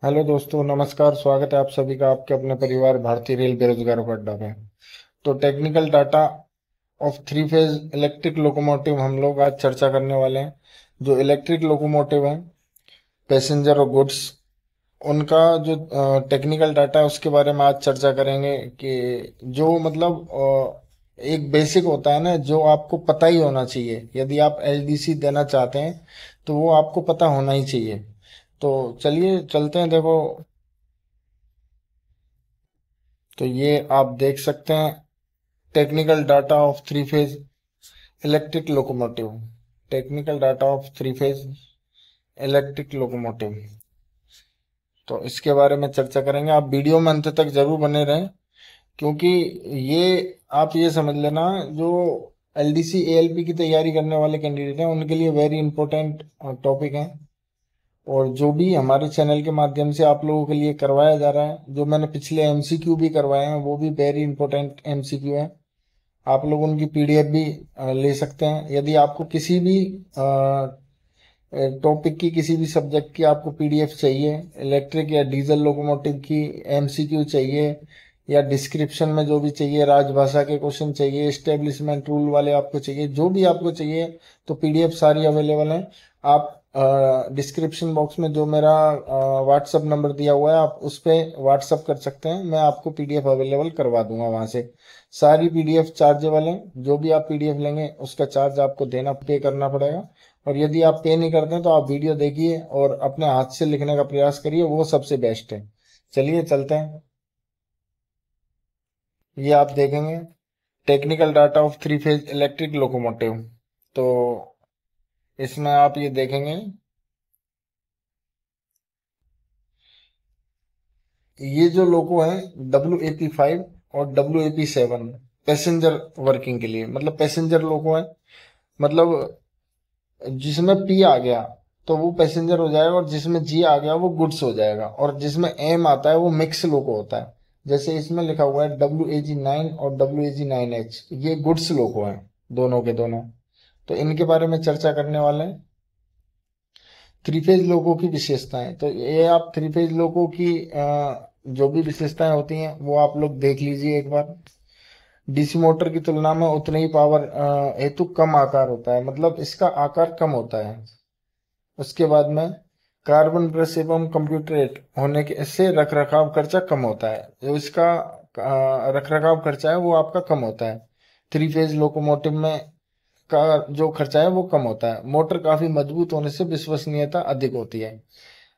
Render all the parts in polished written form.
Hello दोस्तों, नमस्कार। स्वागत है आप सभी का आपके अपने परिवार भारतीय रेल बेरोजगारों का अड्डा में। तो technical data of three phase electric locomotive हम लोग आज चर्चा करने वाले हैं। जो इलेक्ट्रिक लोकोमोटिव हैं, पैसेंजर और गुड्स, उनका जो टेक्निकल डाटा है उसके बारे में आज चर्चा करेंगे कि जो मतलब एक बेसिक होता है ना, जो आपको पता ही होना चाहिए। यदि आप एलडीसी देना चाहते हैं तो वो आपको पता होना ही चाहिए। तो चलिए चलते हैं। देखो, तो ये आप देख सकते हैं, technical data of three phase electric locomotive. Technical data of three phase electric locomotive, तो इसके बारे में चर्चा करेंगे। आप वीडियो में अंत तक जरूर बने रहें, क्योंकि ये आप ये समझ लेना, जो एलडीसी एएलपी की तैयारी करने वाले कैंडिडेट हैं उनके लिए वेरी इंपॉर्टेंट टॉपिक है। और जो भी हमारे चैनल के माध्यम से आप लोगों के लिए करवाया जा रहा है, जो मैंने पिछले एमसीक्यू भी करवाए हैं, वो भी वेरी इंपॉर्टेंट एमसीक्यू है। आप लोग उनकी पीडीएफ भी ले सकते हैं। यदि आपको किसी भी टॉपिक की, किसी भी सब्जेक्ट की आपको पीडीएफ चाहिए, इलेक्ट्रिक या डीजल लोकोमोटिव की एमसीक्यू चाहिए, या डिस्क्रिप्शन में जो भी चाहिए, राजभाषा के क्वेश्चन चाहिए, एस्टेब्लिशमेंट रूल वाले आपको चाहिए, जो भी आपको चाहिए, तो पीडीएफ सारी अवेलेबल है। आप डिस्क्रिप्शन बॉक्स में जो मेरा व्हाट्सअप नंबर दिया हुआ है, आप उस पर व्हाट्सअप कर सकते हैं। मैं आपको पीडीएफ अवेलेबल करवा दूंगा वहां से। सारी पीडीएफ चार्जेबल है। जो भी आप पीडीएफ लेंगे उसका चार्ज आपको देना, पे करना पड़ेगा। और यदि आप पे नहीं करते हैं तो आप वीडियो देखिए और अपने हाथ से लिखने का प्रयास करिए, वो सबसे बेस्ट है। चलिए चलते हैं। ये आप देखेंगे, technical data of three phase electric locomotive. तो इसमें आप ये देखेंगे, ये जो लोगो है WAP5 और WAP7 पैसेंजर वर्किंग के लिए, मतलब पैसेंजर लोगो है। मतलब जिसमें पी आ गया तो वो पैसेंजर हो जाएगा, और जिसमें जी आ गया वो गुड्स हो जाएगा, और जिसमें एम आता है वो मिक्स लोगो होता है। जैसे इसमें लिखा हुआ है WAG9 और WAG9H, ये गुड्स लोगो हैं, दोनों के दोनों। तो इनके बारे में चर्चा करने वाले हैं। थ्री फेज लोगों की विशेषताएं, तो ये आप थ्री फेज लोगों की जो भी विशेषताएं होती हैं वो आप लोग देख लीजिए एक बार। डीसी मोटर की तुलना में उतने ही पावर हेतु कम आकार होता है, मतलब इसका आकार कम होता है। उसके बाद में कार्बन ब्रश एवं कंप्यूटरेट होने के से रख रखाव खर्चा कम होता है। जो इसका रख रखाव खर्चा है वो आपका कम होता है। थ्री फेज लोकोमोटिव में का जो खर्चा है वो कम होता है। मोटर काफी मजबूत होने से विश्वसनीयता अधिक होती है।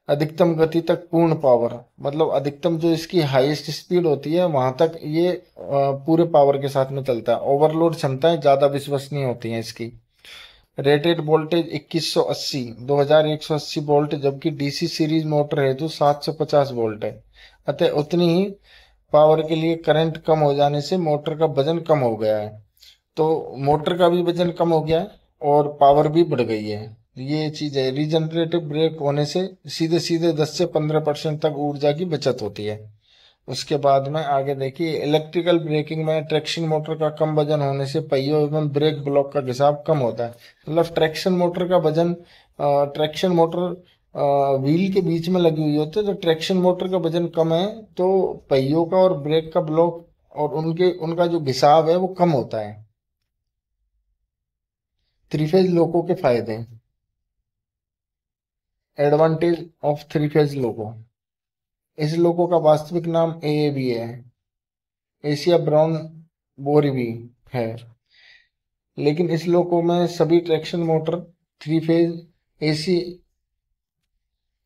अधिकतम गति तक पूर्ण पावर, मतलब अधिकतम जो इसकी हाईएस्ट स्पीड होती है वहां तक ये पूरे पावर के साथ में चलता है। ओवरलोड क्षमताएं ज्यादा विश्वसनीय होती हैं इसकी। रेटेड वोल्टेज 2180 2180 वोल्ट, जबकि डीसी सीरीज मोटर हेतु 750 वोल्ट है। अतः उतनी ही पावर के लिए करंट कम हो जाने से मोटर का वजन कम हो गया है। तो मोटर का भी वजन कम हो गया है और पावर भी बढ़ गई है। ये चीज है। रीजनरेटिव ब्रेक होने से सीधे सीधे 10 से 15% तक ऊर्जा की बचत होती है। उसके बाद में आगे देखिए, इलेक्ट्रिकल ब्रेकिंग में ट्रैक्शन मोटर का कम वजन होने से पहियों एवं ब्रेक ब्लॉक का घिसाव कम होता है। मतलब ट्रैक्शन मोटर का वजन, ट्रैक्शन मोटर व्हील के बीच में लगी हुई होती है, तो ट्रैक्शन मोटर का वजन कम है, तो पहियों का और ब्रेक का ब्लॉक और उनके उनका जो घिसाव है वो कम होता है। थ्री फेज लोको के फायदे। एडवांटेज ऑफ थ्री फेज लोको। इस लोको का वास्तविक नाम एएबी है, एशिया ब्राउन बोरीबी है। लेकिन इस लोको में सभी traction motor three phase AC,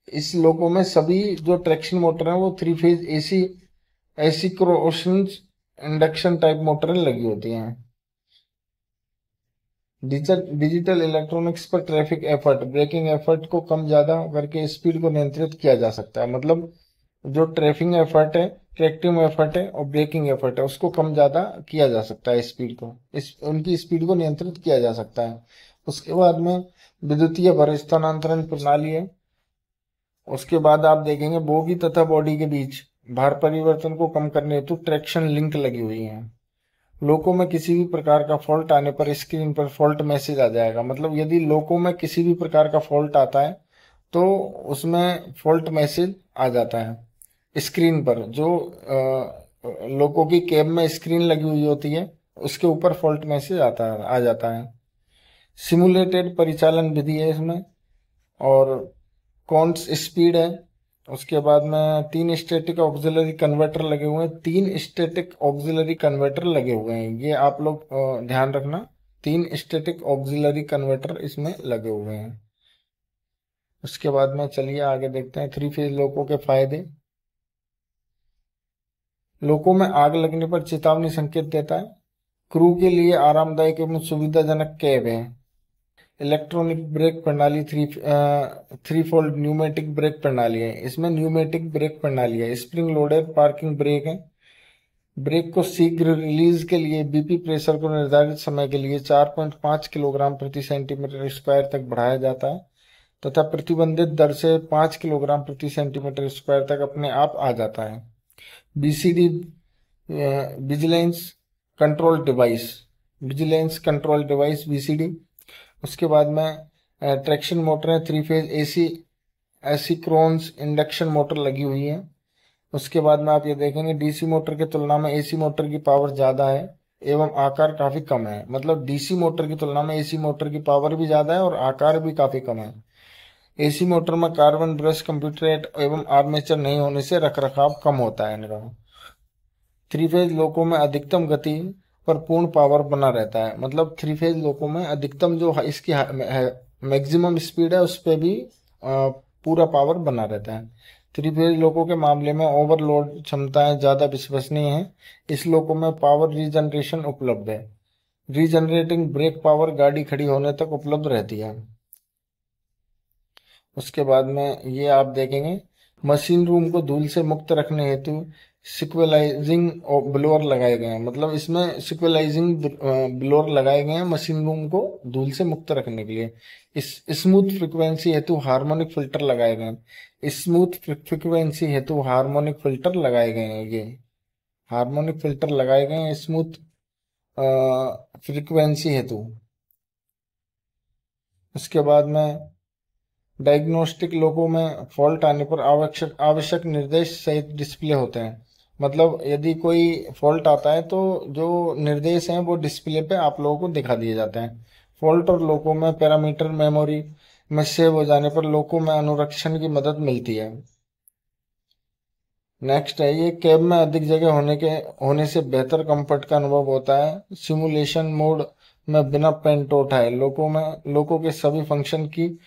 इस लोको में सभी जो ट्रैक्शन मोटर हैं वो three phase AC asynchronous induction type मोटरें लगी होती हैं। डिजिटल डिजिटल इलेक्ट्रॉनिक्स पर ट्रैफिक एफर्ट, ब्रेकिंग एफर्ट को कम ज्यादा करके स्पीड को नियंत्रित किया जा सकता है। मतलब जो ट्रैफिक एफर्ट है, ट्रैक्टिंग एफर्ट है और ब्रेकिंग एफर्ट है, उसको कम ज्यादा किया जा सकता है। स्पीड को, इस उनकी स्पीड को नियंत्रित किया जा सकता है। उसके बाद में विद्युतीय भार स्थानांतरण प्रणाली है। उसके बाद आप देखेंगे बोगी तथा बॉडी के बीच भार परिवर्तन को कम करने हेतु ट्रैक्शन लिंक लगी हुई है। लोको में किसी भी प्रकार का फॉल्ट आने पर स्क्रीन पर फॉल्ट मैसेज आ जाएगा। मतलब यदि लोको में किसी भी प्रकार का फॉल्ट आता है तो उसमें फॉल्ट मैसेज आ जाता है स्क्रीन पर। जो लोगों की कैब में स्क्रीन लगी हुई होती है उसके ऊपर फॉल्ट मैसेज आ जाता है। सिमुलेटेड परिचालन विधि है इसमें, और कॉन्स स्पीड है। उसके बाद में 3 स्टैटिक ऑक्सिलरी कन्वर्टर लगे हुए हैं, 3 स्टैटिक ऑक्सिलरी कन्वर्टर लगे हुए हैं, ये आप लोग ध्यान रखना। 3 स्टैटिक ऑक्सिलरी कन्वर्टर इसमें लगे हुए हैं। उसके बाद में चलिए आगे देखते हैं 3 फेज लोको के फायदे। लोको में आग लगने पर चेतावनी संकेत देता है। क्रू के लिए आरामदायक एवं सुविधाजनक कैब है। इलेक्ट्रॉनिक ब्रेक प्रणाली, थ्री फोल्ड न्यूमेटिक ब्रेक प्रणाली है। इसमें न्यूमेटिक ब्रेक प्रणाली है, स्प्रिंग लोडेड पार्किंग ब्रेक है। ब्रेक को शीघ्र रिलीज के लिए बीपी प्रेशर को निर्धारित समय के लिए 4.5 किलोग्राम प्रति सेंटीमीटर स्क्वायर तक बढ़ाया जाता है तथा प्रतिबंधित दर से 5 किलोग्राम प्रति सेंटीमीटर स्क्वायर तक अपने आप आ जाता है। BCD vigilance control device, vigilance control device BCD. उसके बाद में ट्रैक्शन मोटर है, 3 फेज एसी एसिक्रोन्स इंडक्शन मोटर लगी हुई है। उसके बाद में आप ये देखेंगे डीसी मोटर की तुलना में एसी मोटर की पावर ज़्यादा है एवं आकार काफ़ी कम है। मतलब डीसी मोटर की तुलना में एसी मोटर की पावर भी ज़्यादा है और आकार भी काफ़ी कम है। एसी मोटर में कार्बन ब्रश कंप्यूटरेट एवं आर्मेचर नहीं होने से रखरखाव कम होता है इनका। 3 फेज लोको में अधिकतम गति पर पूर्ण पावर बना रहता है। मतलब 3 फेज लोको में अधिकतम जो इसकी मैक्सिमम स्पीड है उस पर भी पूरा पावर बना रहता है। 3 फेज लोको के मामले में ओवरलोड क्षमताएं ज़्यादा विश्वसनीय हैं। इस लोको में पावर रीजनरेशन उपलब्ध है। रीजनरेटिंग ब्रेक पावर गाड़ी खड़ी होने तक उपलब्ध रहती है। उसके बाद में ये आप देखेंगे मशीन रूम को धूल से मुक्त रखने हेतु सिक्वेलाइजिंग ब्लोअर लगाए गए हैं। मतलब इसमें सिक्वेलाइजिंग ब्लोअर लगाए गए हैं मशीन रूम को धूल से मुक्त रखने के लिए। इस स्मूथ फ्रिक्वेंसी हेतु हार्मोनिक फिल्टर लगाए गए हैं। स्मूथ फ्रिक्वेंसी हेतु हार्मोनिक फिल्टर लगाए गए हैं। ये हार्मोनिक फिल्टर लगाए गए हैं स्मूथ फ्रिक्वेंसी हेतु। उसके बाद में डायग्नोस्टिक लोगों में फॉल्ट आने पर आवश्यक आवश्यक निर्देश सहित डिस्प्ले होते हैं। मतलब यदि कोई फॉल्ट आता है तो जो निर्देश हैं वो डिस्प्ले पे आप लोगों को दिखा दिए जाते हैं। फॉल्ट और लोगों में पैरामीटर मेमोरी में सेव हो जाने पर लोगों में अनुरक्षण की मदद मिलती है। नेक्स्ट है ये कैब में अधिक जगह होने से बेहतर कंफर्ट का अनुभव होता है। सिमुलेशन मोड में बिना पेन तो उठाए लोगों के सभी फंक्शन की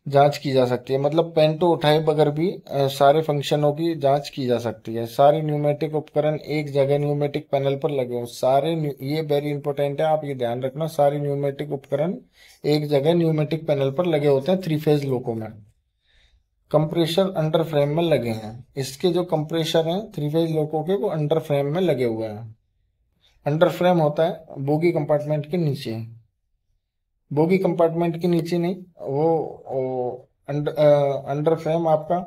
जांच की जा सकती है। मतलब पेन तो उठाए बगैर भी सारे फंक्शनों की जांच की जा सकती है। सारे न्यूमेटिक उपकरण एक जगह न्यूमेटिक पैनल पर लगे हों। ये वेरी इंपॉर्टेंट है, आप ये ध्यान रखना, सारे न्यूमेटिक उपकरण एक जगह न्यूमेटिक पैनल पर लगे होते हैं 3 फेज लोको में। कंप्रेशर अंडर फ्रेम में लगे हैं। इसके जो कंप्रेशर हैं 3 फेज लोको के वो अंडर फ्रेम में लगे हुए हैं। अंडर फ्रेम होता है बोगी कंपार्टमेंट के नीचे। बोगी कंपार्टमेंट के नीचे नहीं, वो अंडर फ्रेम आपका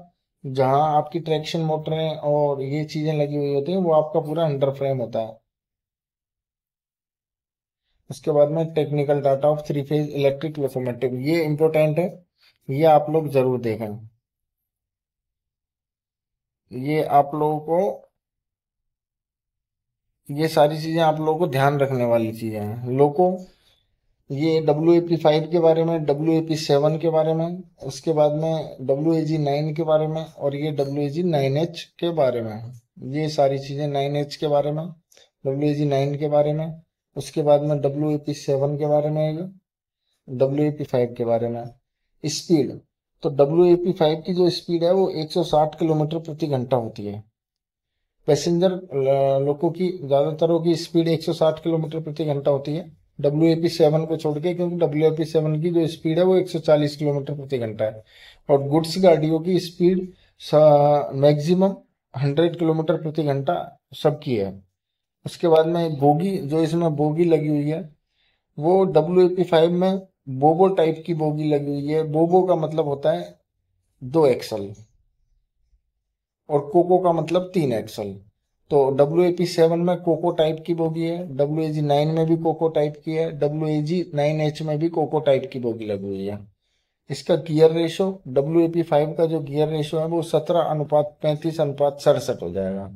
जहां आपकी ट्रैक्शन मोटरें और ये चीजें लगी हुई होती हैं वो आपका पूरा अंडर फ्रेम होता है। उसके बाद में technical data of 3 phase electric locomotive, ये इंपॉर्टेंट है, ये आप लोग जरूर देखें। ये आप लोगों को ये सारी चीजें आप लोगों को ध्यान रखने वाली चीजें हैं। लोको ये WAP5 के बारे में, WAP7 के बारे में, उसके बाद में WAG9 के बारे में और ये WAG9H के बारे में। ये सारी चीज़ें 9H के बारे में, WAG9 के बारे में, उसके बाद में WAP7 के बारे में, ये WAP5 के बारे में। स्पीड, तो WAP5 की जो स्पीड है वो 160 किलोमीटर प्रति घंटा होती है। पैसेंजर लोगों की ज़्यादातरों की स्पीड 160 किलोमीटर प्रति घंटा होती है WAP7 को छोड़ के, क्योंकि WAP7 की जो स्पीड है वो 140 किलोमीटर प्रति घंटा है। और गुड्स गाड़ियों की स्पीड मैक्सिमम 100 किलोमीटर प्रति घंटा सबकी है। उसके बाद में बोगी, जो इसमें बोगी लगी हुई है वो WAP5 में बोबो टाइप की बोगी लगी हुई है। बोबो का मतलब होता है 2 एक्सल और कोको का मतलब 3 एक्सल। तो WAP7 में कोको टाइप की बोगी है, WAG9 में भी कोको टाइप की है, WAG9H में भी कोको टाइप की बोगी लगी हुई है। इसका गियर रेशो WAP5 का जो गियर रेशो है वो 17:35:67 हो जाएगा।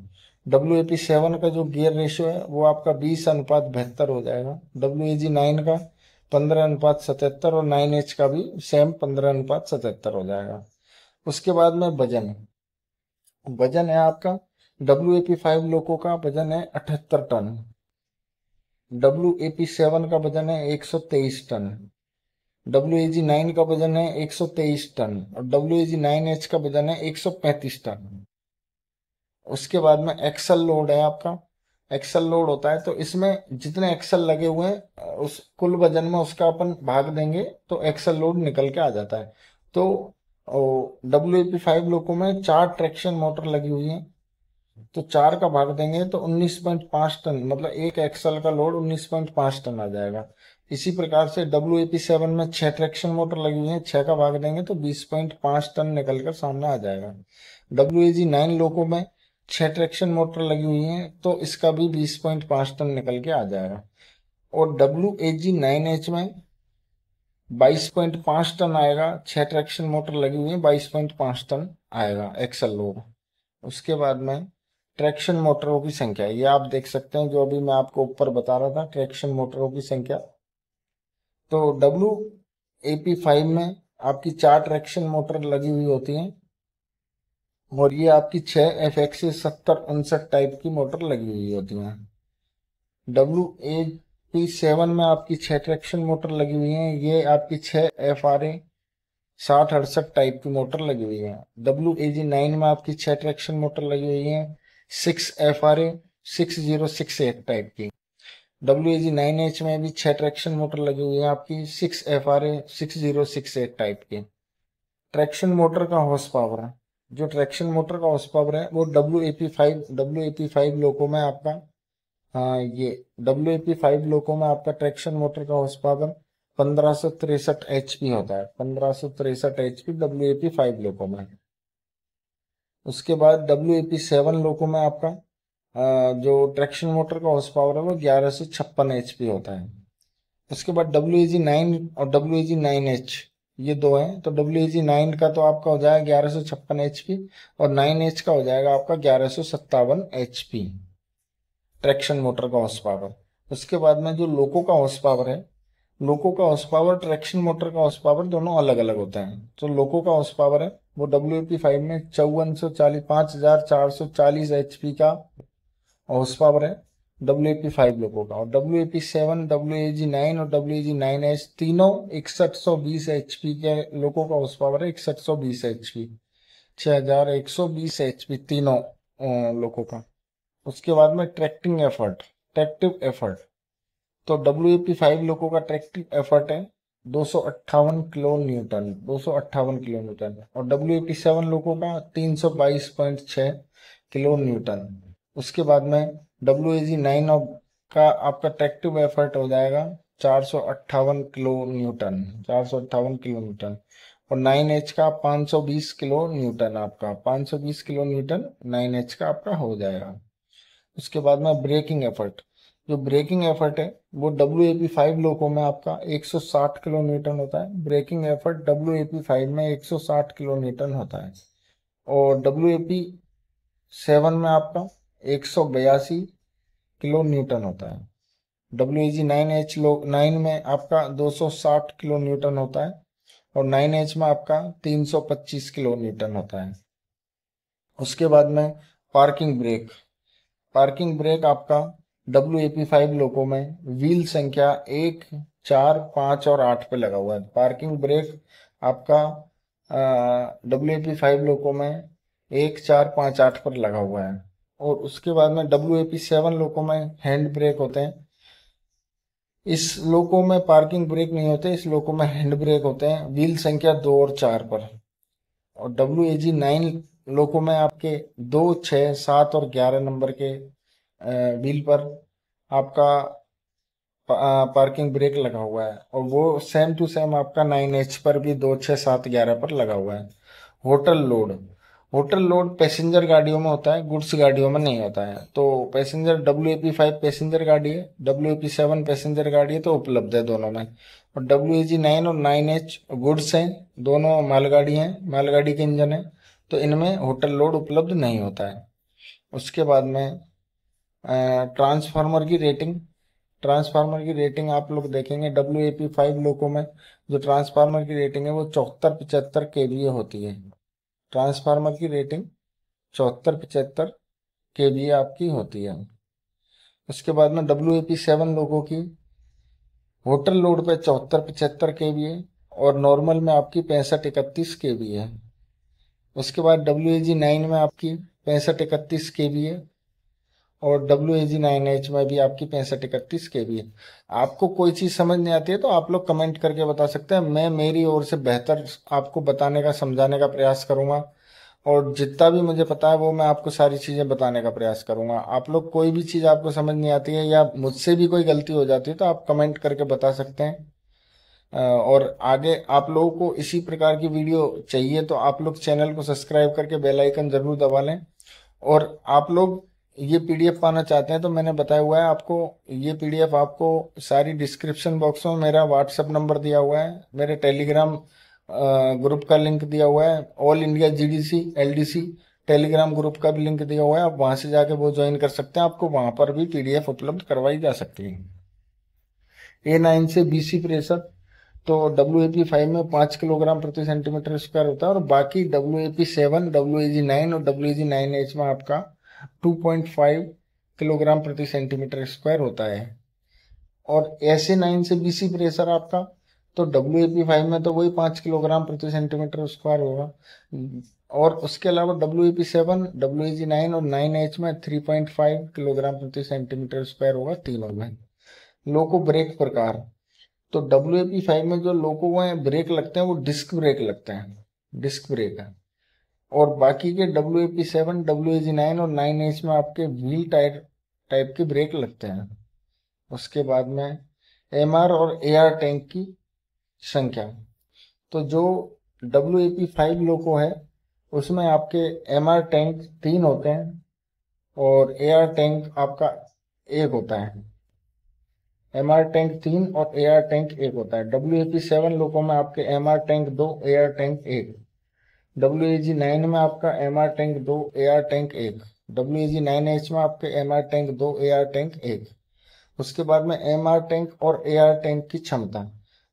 WAP7 का जो गियर रेशो है वो आपका 20:72 हो जाएगा। WAG9 का 15:77 और 9H का भी सेम 15:77 हो जाएगा। उसके बाद में वजन वजन है आपका WAP5 लोगों का वजन है 78 टन। WAP7 का वजन है 123 टन। WAG9 का वजन है 123 टन और WAG9H का वजन है 135 टन। उसके बाद में एक्सल लोड है आपका। एक्सल लोड होता है तो इसमें जितने एक्सल लगे हुए हैं उस कुल वजन में उसका अपन भाग देंगे तो एक्सल लोड निकल के आ जाता है। तो WAP5 लोगों में 4 ट्रैक्शन मोटर लगी हुई है तो 4 का भाग देंगे तो 19.5 टन, मतलब एक एक्सल का लोड 19.5 टन आ जाएगा। इसी प्रकार से WAP7 में 6 ट्रैक्शन मोटर लगी हुई है, 6 का भाग देंगे तो 20.5 टन निकल कर सामने आ जाएगा। WAG9 लोगों में 6 ट्रैक्शन मोटर लगी हुई है तो इसका भी 20.5 टन निकल के आ जाएगा। और WAG9H में 22.5 टन आएगा, 6 ट्रैक्शन मोटर लगी हुई है, 22.5 टन आएगा एक्सल लोड। उसके बाद में ट्रैक्शन मोटरों की संख्या ये आप देख सकते हैं, जो अभी मैं आपको ऊपर बता रहा था ट्रैक्शन मोटरों की संख्या। तो WAP5 में आपकी 4 ट्रैक्शन मोटर लगी हुई होती हैं और ये आपकी 6 FX 7059 टाइप की मोटर लगी हुई होती हैं। WAP7 में आपकी 6 ट्रैक्शन मोटर लगी हुई हैं, ये आपकी 6 FRA 6068 टाइप की मोटर लगी हुई है। WAG9 में आपकी 6 ट्रैक्शन मोटर लगी हुई है 6 FRA 6068 टाइप की। WAG9H में भी 6 ट्रैक्शन मोटर लगी हुई है आपकी 6 FRA 6068 टाइप की। ट्रैक्शन मोटर का हॉर्स पावर है, जो ट्रैक्शन मोटर का हॉर्स पावर है वो WAP5 लोगों में आपका, हाँ ये WAP5 लोगों में आपका ट्रैक्शन मोटर का हॉर्स पावर 1563 HP होता है। 1563 HP WAP5 लोगों में। उसके बाद WAP7 लोगों में आपका जो ट्रैक्शन मोटर का हॉर्स पावर है वो 1156 HP होता है। उसके बाद WAG9 और WAG9H ये दो हैं, तो WAG9 का तो आपका हो जाएगा 1156 HP और 9H का हो जाएगा आपका 1157 HP ट्रैक्शन मोटर का हॉर्स पावर। उसके बाद में जो लोको का हॉर्स पावर है, लोको का हॉर्स पावर ट्रैक्शन मोटर का हॉर्स पावर दोनों अलग अलग होते हैं। तो लोको का हॉर्स पावर है वो WAP5 में 5440 HP का हॉर्स पावर है WAP5 लोगों का। और WAP7 WAG9 और WAG9H तीनों 6120 HP के लोगों का हॉर्स पावर है। 6120 HP 6120 HP तीनों लोगों का। उसके बाद में ट्रैक्टिव एफर्ट, तो WAP5 लोगों का ट्रैक्टिव एफर्ट है 258 किलो न्यूटन, 258 किलो न्यूटन। और WAP7 लोगों का 322.6 किलो न्यूटन। उसके बाद में WAG9 का आपका ट्रैक्टिव एफर्ट हो जाएगा 458 किलो न्यूटन, 458 किलो न्यूटन। और 9H का 520 किलो न्यूटन, आपका 520 किलो न्यूटन 9H का आपका हो जाएगा। उसके बाद में ब्रेकिंग एफर्ट, जो ब्रेकिंग एफर्ट है वो WAP5 लोगों में आपका 160 किलो न्यूटन होता है। ब्रेकिंग एफर्ट WAP5 में 160 किलो न्यूटन होता है। और WAP7 में आपका 182 किलो न्यूटन होता है। WAG9H 9 में आपका 260 किलो न्यूटन होता है और 9H में आपका 325 किलो न्यूटन होता है। उसके बाद में पार्किंग ब्रेक आपका WAP5 लोगों में व्हील संख्या 1, 4, 5 और 8 पे लगा हुआ है। पार्किंग ब्रेक आपका WAP5 लोगों में 1, 4, 5, 8 पर लगा हुआ है। और उसके बाद में WAP7 लोगों में हैंड ब्रेक होते हैं। इस लोगों में पार्किंग ब्रेक नहीं होते, इस लोगों में हैंड ब्रेक होते हैं व्हील संख्या 2 और 4 पर। और WAG9 लोगों में आपके 2, 6, 7 और 11 नंबर के व्हील पर आपका पार्किंग ब्रेक लगा हुआ है। और वो सेम टू सेम आपका 9H पर भी 2, 6, 7, 11 पर लगा हुआ है। Hotel load, hotel load passenger गाड़ियों में होता है, गुड्स गाड़ियों में नहीं होता है। तो पैसेंजर WAP5 पैसेंजर गाड़ी है, WAP7 पैसेंजर गाड़ी है, तो उपलब्ध है दोनों में। और WAG9 और 9H गुड्स हैं, दोनों मालगाड़ी हैं, मालगाड़ी के इंजन है, तो इनमें होटल लोड उपलब्ध नहीं होता है। उसके बाद में ट्रांसफार्मर की रेटिंग, ट्रांसफार्मर की रेटिंग आप लोग देखेंगे WAP5 लोगों में जो ट्रांसफार्मर की रेटिंग है वो 74-75 KVA होती है। ट्रांसफार्मर की रेटिंग 74-75 KVA आपकी होती है। उसके बाद में WAP7 लोगों की होटल लोड पे 74-75 KVA और नॉर्मल में आपकी 65-31 KVA है। उसके बाद WAG9 में आपकी 65-31 KVA और WAG9H में भी आपकी 65-31 KVA है। आपको कोई चीज़ समझ नहीं आती है तो आप लोग कमेंट करके बता सकते हैं, मैं मेरी ओर से बेहतर आपको बताने का, समझाने का प्रयास करूंगा। और जितना भी मुझे पता है वो मैं आपको सारी चीज़ें बताने का प्रयास करूंगा। आप लोग कोई भी चीज़ आपको समझ नहीं आती है या मुझसे भी कोई गलती हो जाती है तो आप कमेंट करके बता सकते हैं। और आगे आप लोगों को इसी प्रकार की वीडियो चाहिए तो आप लोग चैनल को सब्सक्राइब करके बेल आइकन जरूर दबा लें। और आप लोग ये PDF पाना चाहते हैं तो मैंने बताया हुआ है आपको, ये PDF आपको सारी डिस्क्रिप्शन बॉक्स में मेरा व्हाट्सएप नंबर दिया हुआ है, मेरे टेलीग्राम ग्रुप का लिंक दिया हुआ है, all India GDC LDC Telegram group का भी लिंक दिया हुआ है, आप वहां से जाके वो ज्वाइन कर सकते हैं, आपको वहां पर भी PDF उपलब्ध करवाई जा सकती है। A9 से BC प्रेशर, तो WAP5 में 5 किलोग्राम प्रति सेंटीमीटर स्क्वायर होता है और बाकी WAP7 WAG9 और WAG9H में आपका 2.5 किलोग्राम प्रति सेंटीमीटर स्क्वायर होता है। और SA9 से BC प्रेशर आपका, तो WAP5 में तो वही 5 किलोग्राम प्रति सेंटीमीटर स्क्वायर होगा और उसके अलावा WAP7 WAG9 और 9H में 3.5 किलोग्राम प्रति सेंटीमीटर स्क्वायर होगा तीनों में। लोको ब्रेक प्रकार, तो WAP5 में जो लोको में ब्रेक लगते हैं वो डिस्क ब्रेक लगते हैं, डिस्क ब्रेक है। और बाकी के WAP7 WAG9 और 9H में आपके व्हील टाइप के ब्रेक लगते हैं। उसके बाद में MR और AR टैंक की संख्या, तो जो WAP5 लोको है उसमें आपके MR टैंक 3 होते हैं और AR टैंक आपका 1 होता है। MR टैंक 3 और AR टैंक 1 होता है। WAP7 लोगों में आपके MR tank 2 AR tank 1। WAG9 में आपका MR tank 2 AR tank 1। WAG9H में आपके MR टैंक 2 AR टैंक 1। उसके बाद में MR टैंक और AR टैंक की क्षमता,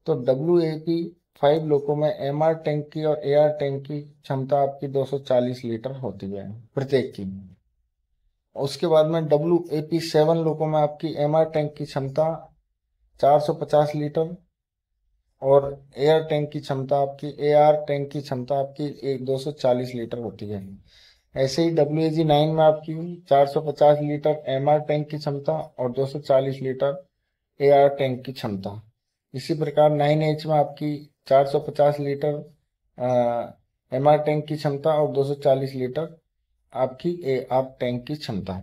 तो WAP5 लोगों में MR टैंक की और AR टैंक की क्षमता आपकी 240 लीटर होती है प्रत्येक की। उसके बाद में WAP7 लोगों में आपकी MR टैंक की क्षमता 450 लीटर और एयर टैंक की क्षमता आपकी, AR टैंक की क्षमता आपकी 240 लीटर होती है। ऐसे ही WAG9 में आपकी 450 लीटर MR टैंक की क्षमता और 240 लीटर AR टैंक की क्षमता। इसी प्रकार 9H में आपकी 450 लीटर MR टैंक की क्षमता और 240 लीटर आपकी AR टैंक की क्षमता।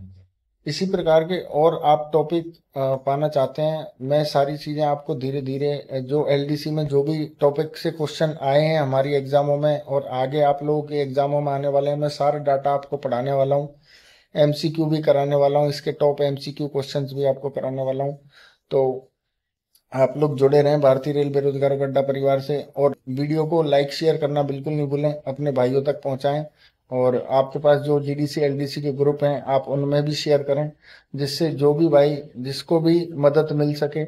इसी प्रकार के और आप टॉपिक पाना चाहते हैं, मैं सारी चीज़ें आपको धीरे धीरे जो LDC में जो भी टॉपिक से क्वेश्चन आए हैं हमारी एग्जामों में और आगे आप लोगों के एग्जामों में आने वाले हैं, मैं सारा डाटा आपको पढ़ाने वाला हूँ, MCQ भी कराने वाला हूँ, इसके टॉप MCQ क्वेश्चंस भी आपको कराने वाला हूँ। तो आप लोग जुड़े रहें भारतीय रेल बेरोजगार अड्डा परिवार से और वीडियो को लाइक शेयर करना बिल्कुल नहीं भूलें, अपने भाइयों तक पहुंचाएं और आपके पास जो GDC LDC के ग्रुप हैं आप उनमें भी शेयर करें, जिससे जो भी भाई जिसको भी मदद मिल सके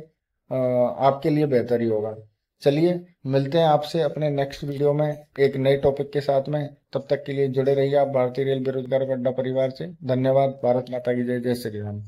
आपके लिए बेहतर ही होगा। चलिए मिलते हैं आपसे अपने नेक्स्ट वीडियो में एक नए टॉपिक के साथ में, तब तक के लिए जुड़े रहिए आप भारतीय रेल बेरोजगार अड्डा परिवार से। धन्यवाद। भारत माता की जय। जय श्री राम।